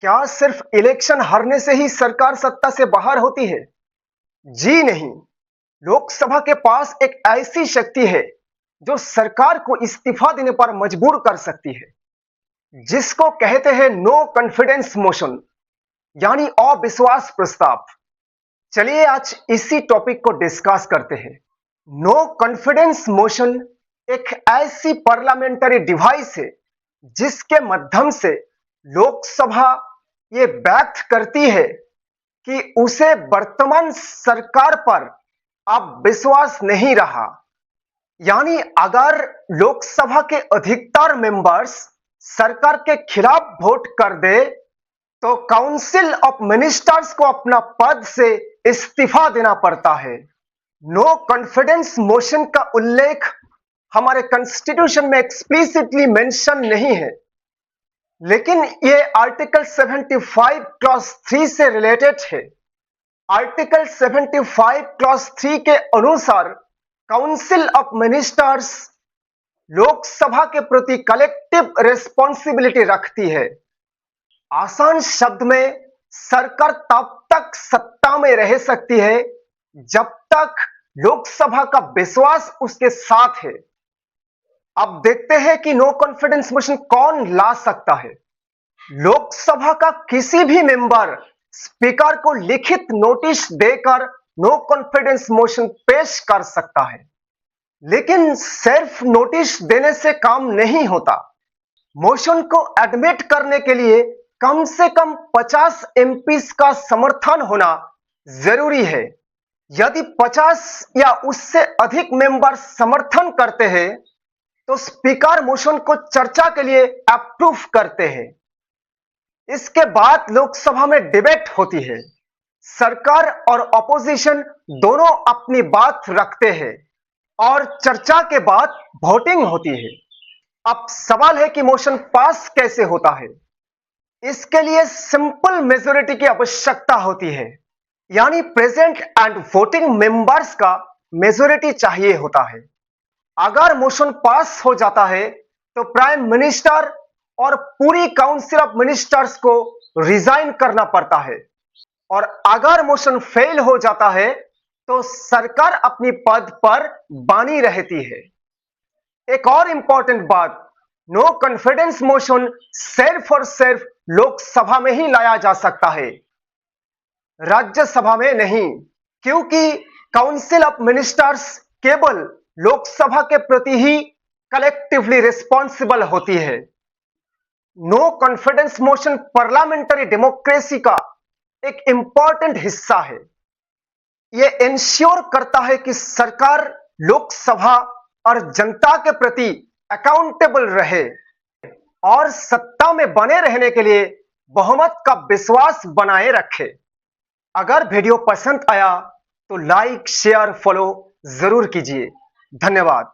क्या सिर्फ इलेक्शन हारने से ही सरकार सत्ता से बाहर होती है? जी नहीं। लोकसभा के पास एक ऐसी शक्ति है जो सरकार को इस्तीफा देने पर मजबूर कर सकती है, जिसको कहते हैं नो कॉन्फिडेंस मोशन, यानी अविश्वास प्रस्ताव। चलिए आज इसी टॉपिक को डिस्कस करते हैं। नो कॉन्फिडेंस मोशन एक ऐसी पार्लियामेंट्री डिवाइस है जिसके माध्यम से लोकसभा ये व्यक्त करती है कि उसे वर्तमान सरकार पर अब विश्वास नहीं रहा। यानी अगर लोकसभा के अधिकतर मेंबर्स सरकार के खिलाफ वोट कर दे तो काउंसिल ऑफ मिनिस्टर्स को अपना पद से इस्तीफा देना पड़ता है। नो कॉन्फिडेंस मोशन का उल्लेख हमारे कॉन्स्टिट्यूशन में एक्सप्लिसिटली मेंशन नहीं है, लेकिन ये आर्टिकल 75 क्लॉज 3 से रिलेटेड है। आर्टिकल 75 क्लॉज 3 के अनुसार काउंसिल ऑफ मिनिस्टर्स लोकसभा के प्रति कलेक्टिव रिस्पॉन्सिबिलिटी रखती है। आसान शब्द में, सरकार तब तक सत्ता में रह सकती है जब तक लोकसभा का विश्वास उसके साथ है। अब देखते हैं कि नो कॉन्फिडेंस मोशन कौन ला सकता है। लोकसभा का किसी भी मेंबर स्पीकर को लिखित नोटिस देकर नो कॉन्फिडेंस मोशन पेश कर सकता है, लेकिन सिर्फ नोटिस देने से काम नहीं होता। मोशन को एडमिट करने के लिए कम से कम 50 एमपीस का समर्थन होना जरूरी है। यदि 50 या उससे अधिक मेंबर समर्थन करते हैं तो स्पीकर मोशन को चर्चा के लिए अप्रूव करते हैं। इसके बाद लोकसभा में डिबेट होती है। सरकार और अपोजिशन दोनों अपनी बात रखते हैं और चर्चा के बाद वोटिंग होती है। अब सवाल है कि मोशन पास कैसे होता है। इसके लिए सिंपल मेजॉरिटी की आवश्यकता होती है, यानी प्रेजेंट एंड वोटिंग मेंबर्स का मेजॉरिटी चाहिए होता है। अगर मोशन पास हो जाता है तो प्राइम मिनिस्टर और पूरी काउंसिल ऑफ मिनिस्टर्स को रिजाइन करना पड़ता है, और अगर मोशन फेल हो जाता है तो सरकार अपनी पद पर बनी रहती है। एक और इंपॉर्टेंट बात, नो कॉन्फिडेंस मोशन सिर्फ और सिर्फ लोकसभा में ही लाया जा सकता है, राज्यसभा में नहीं, क्योंकि काउंसिल ऑफ मिनिस्टर्स केवल लोकसभा के प्रति ही कलेक्टिवली रिस्पॉन्सिबल होती है। No confidence motion parliamentary democracy का एक इंपॉर्टेंट हिस्सा है। यह इंश्योर करता है कि सरकार लोकसभा और जनता के प्रति अकाउंटेबल रहे और सत्ता में बने रहने के लिए बहुमत का विश्वास बनाए रखे। अगर वीडियो पसंद आया तो लाइक, शेयर, फॉलो जरूर कीजिए। धन्यवाद।